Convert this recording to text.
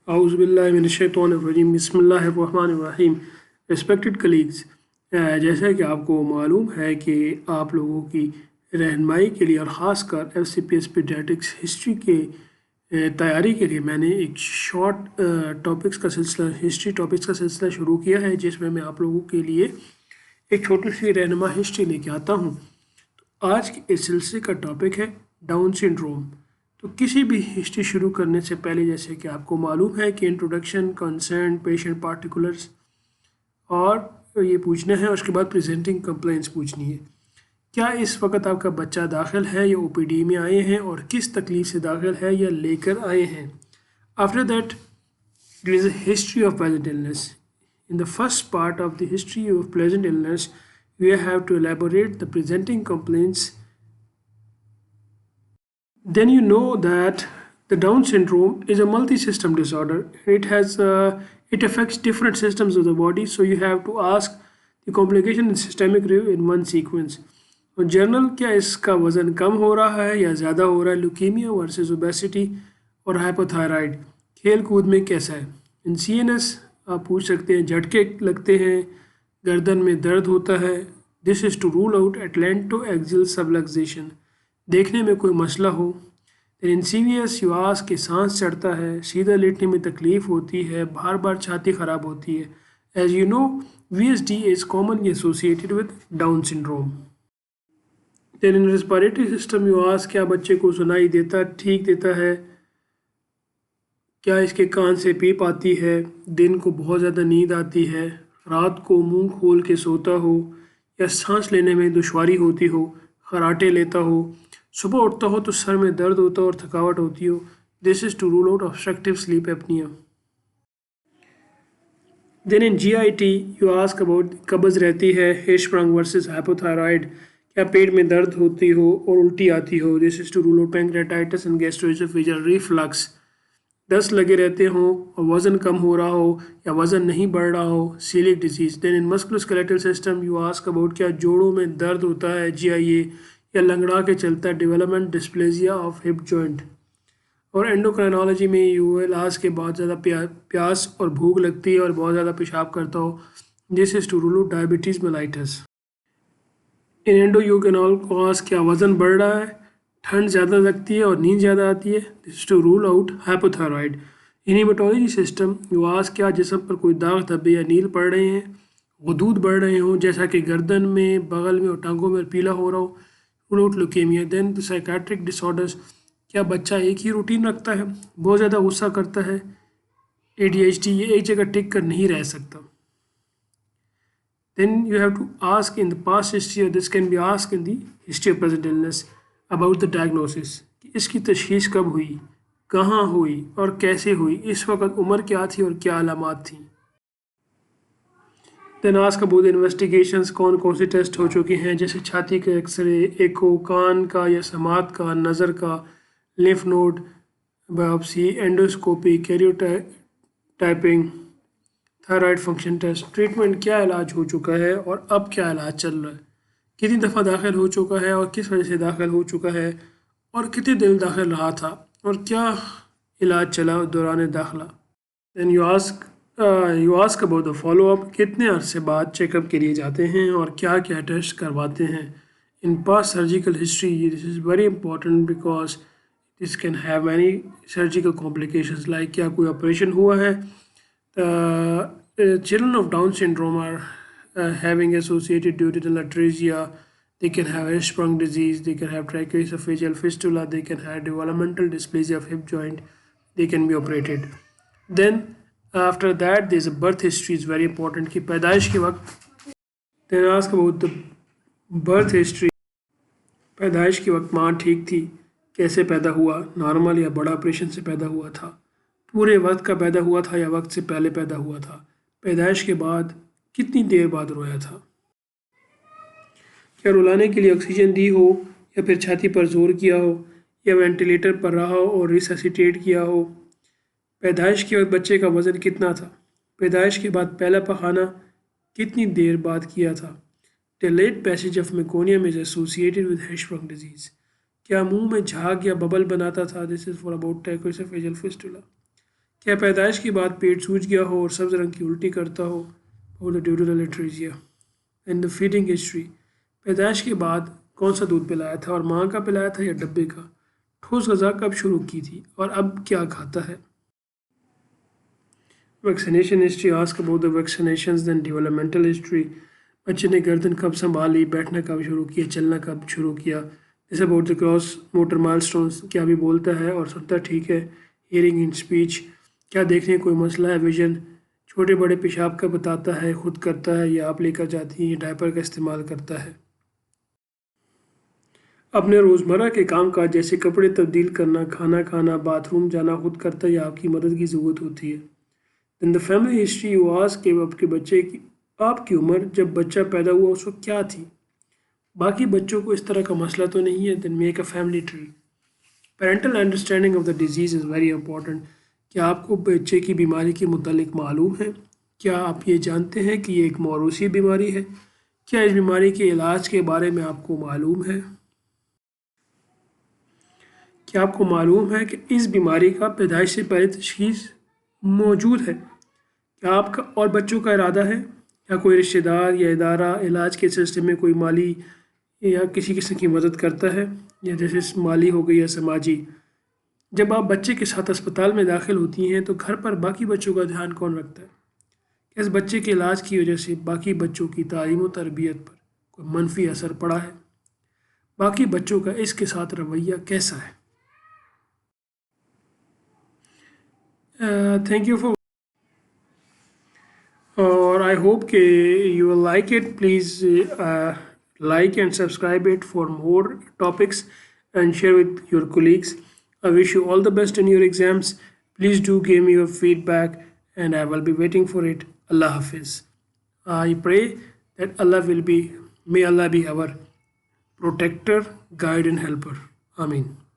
औज़ुबिल्लाहिमिनश्शैतानिर्रजीम बिस्मिल्लाहिर्रहमानिर्रहीम। Respected colleagues, जैसा कि आपको मालूम है कि आप लोगों की रहनुमाई के लिए और ख़ासकर FCPS पीडियाट्रिक्स हिस्ट्री के तैयारी के लिए मैंने एक शॉर्ट टॉपिक्स का सिलसिला हिस्ट्री टॉपिक्स का सिलसिला शुरू किया है, जिसमें मैं आप लोगों के लिए एक छोटी सी रहनुमा हिस्ट्री लेके आता हूँ। तो आज के इस सिलसिले का टॉपिक है डाउन सिंड्रोम। तो किसी भी हिस्ट्री शुरू करने से पहले, जैसे कि आपको मालूम है कि इंट्रोडक्शन, कंसर्न, पेशेंट पार्टिकुलर्स और ये पूछना है, उसके बाद प्रेजेंटिंग कंप्लेंट्स पूछनी है। क्या इस वक्त आपका बच्चा दाखिल है या OPD में आए हैं और किस तकलीफ से दाखिल है या लेकर आए हैं। After that there is a history of pleasant illness. In the first part of the history of pleasant illness, we have to elaborate the presenting complaints. Then you know that the Down syndrome is a multi-system disorder. It affects different systems of the body, so you have to ask the complication and systemic review in one sequence. और general, क्या इसका वज़न कम हो रहा है या ज़्यादा हो रहा है, ल्यूकीमिया वर्सेस ओबेसिटी और हाइपोथायराइड, खेल कूद में कैसा है। इन CNS आप पूछ सकते हैं, झटके लगते हैं, गर्दन में दर्द होता है। This is to rule out atlanto axial subluxation, देखने में कोई मसला हो। इन CVS यू आस्क कि सांस चढ़ता है, सीधा लेटने में तकलीफ़ होती है, बार बार छाती ख़राब होती है। As you know, VSD is commonly associated with Down syndrome. Then in respiratory system you ask, क्या बच्चे को सुनाई देता ठीक देता है, क्या इसके कान से पीप आती है, दिन को बहुत ज़्यादा नींद आती है, रात को मुंह खोल के सोता हो या सांस लेने में दुश्वारी होती हो, खराटे लेता हो, सुबह उठता हो तो सर में दर्द होता हो और थकावट होती हो। This is to rule out obstructive sleep apnoea. Then in GIT you ask about, कब्ज़ रहती है, हिर्शस्प्रंग वर्सेस हाइपोथायराइड, क्या पेट में दर्द होती हो और उल्टी आती हो। This is to rule out pancreatitis and gastroesophageal reflux, दस्त लगे रहते हों और वज़न कम हो रहा हो या वज़न नहीं बढ़ रहा हो, coeliac disease. Then in musculoskeletal system you ask about, क्या जोड़ों में दर्द होता है, GIA, या लंगड़ा के चलता है, development dysplasia of hip joint. और एंडोक्राइनोलॉजी में यू विल आस्क के बहुत ज़्यादा प्यास और भूख लगती है और बहुत ज़्यादा पेशाब करता हो। This is to rule out diabetes mellitus. In endocrinal को आस्क, क्या वज़न बढ़ रहा है, ठंड ज़्यादा लगती है और नींद ज़्यादा आती है। This to rule out hypothyroid. In haematology system you ask, क्या जिस्म पर कोई दाग धब्बे या नील पड़ रहे हैं, गुदूद बढ़ रहे हों, जैसा कि गर्दन में, बगल में और टांगों में पीला हो रहा हो, rule out leukaemia. Then the psychiatric disorders, क्या बच्चा एक ही रूटीन रखता है, बहुत ज़्यादा गुस्सा करता है, ADHD, ये एक जगह टिक कर नहीं रह सकता। Then you have to ask in the past history, or this can be asked in the history of present illness, about the diagnosis, कि इसकी तशख़ीस कब हुई, कहाँ हुई और कैसे हुई, इस वक्त उम्र क्या थी और क्या अलामात थी। Then ask about the investigations, कौन कौन से टेस्ट हो चुके हैं, जैसे छाती का एक्सरे, एको, कान का या समात का, नज़र का, lymph node biopsy, endoscopy, karyotyping, thyroid function test. Treatment, क्या इलाज हो चुका है और अब क्या इलाज चल रहा है, कितनी दफ़ा दाखिल हो चुका है और किस वजह से दाखिल हो चुका है, और कितने दिन दाखिल रहा था और क्या इलाज चला दौरान दाखिला। Then you ask about the follow up, कितने अरसे बाद चेकअप के लिए जाते हैं और क्या क्या टेस्ट करवाते हैं। In past surgical history, this is very important because this can have many surgical complications, like क्या कोई ऑपरेशन हुआ है। Children of Down syndrome are having associated duodenal atresia. They can have Hirschsprung disease. They can have trichoesophageal fistula. They can have developmental dysplasia of hip joint. They can be operated. Then after that, there is a birth history is very important. कि पैदाइश के वक्त, then ask about the birth history. पैदाइश के वक्त माँ ठीक थी, कैसे पैदा हुआ, नॉर्मल या बड़ा ऑपरेशन से पैदा हुआ था, पूरे वक्त का पैदा हुआ था या वक्त से पहले पैदा हुआ था, पैदाइश के बाद कितनी देर बाद रोया था, क्या रुलाने के लिए ऑक्सीजन दी हो या फिर छाती पर जोर किया हो या वेंटिलेटर पर रहा हो और रिससिटेट किया हो, पैदाइश के वक्त बच्चे का वज़न कितना था, पैदाइश के बाद पहला पखाना कितनी देर बाद किया था। Delayed passage of meconium is associated with Hirschsprung disease, क्या मुंह में झाग या बबल बनाता था। This is for about tracheoesophageal fistula. کیا پیدائش کے بعد پیٹ سوج گیا ہو اور سبز رنگ کی الٹی کرتا ہو اور دا ڈیورل اٹریزیا اینڈ دا فیڈنگ ہسٹری. پیدائش کے بعد کون سا دودھ پلایا تھا اور ماں کا پلایا تھا یا ڈبے کا؟ ٹھوس غذا کب شروع کی تھی اور اب کیا کھاتا ہے؟ Vaccination history ask about the vaccinations then developmental history. بچے نے گردن کب سنبھالی، بیٹھنا کب شروع کیا، چلنا کب شروع کیا. This about the gross motor milestones, کیا بھی بولتا ہے اور سنتا ٹھیک ہے. ہیئرنگ ان اسپیچ، کیا دیکھنے کوئی مسئلہ ہے، ویژن. چھوٹے بڑے پیشاب کا بتاتا ہے، خود کرتا ہے یا آپ لے کر جاتی ہیں، یا ڈائپر کا استعمال کرتا ہے. اپنے روزمرہ کے کام کاج جیسے کپڑے تبدیل کرنا، کھانا کھانا، باتھ روم جانا خود کرتا ہے یا آپ کی مدد کی ضرورت ہوتی ہے. Then the family history you ask کہ آپ کے بچے کی آپ کی عمر جب بچہ پیدا ہوا اس وقت کیا تھی. باقی بچوں کو اس طرح کا مسئلہ تو نہیں ہے. Then make a family tree. Parental understanding of the disease is very important. کیا آپ کو بچے کی بیماری کے متعلق معلوم ہے؟ کیا آپ یہ جانتے ہیں کہ یہ ایک موروثی بیماری ہے؟ کیا اس بیماری کے علاج کے بارے میں آپ کو معلوم ہے؟ کیا آپ کو معلوم ہے کہ اس بیماری کا پیدائش سے پہلے تشخیص موجود ہے؟ کیا آپ کا اور بچوں کا ارادہ ہے؟ یا کوئی رشتہ دار یا ادارہ علاج کے سلسلے میں کوئی مالی یا کسی قسم کی مدد کرتا ہے، یا جیسے مالی ہو گئی یا سماجی؟ جب آپ بچے کے ساتھ اسپتال میں داخل ہوتی ہیں تو گھر پر باقی بچوں کا دھیان کون رکھتا ہے؟ اس بچے کے علاج کی وجہ سے باقی بچوں کی تعلیم و تربیت پر کوئی منفی اثر پڑا ہے؟ باقی بچوں کا اس کے ساتھ رویہ کیسا ہے؟ تھینک یو فار اور آئی ہوپ کہ you will like it. Please like and subscribe it for more topics and share with your colleagues. I wish you all the best in your exams. Please do give me your feedback and I will be waiting for it. Allah Hafiz. I pray that may Allah be our protector, guide and helper. Ameen.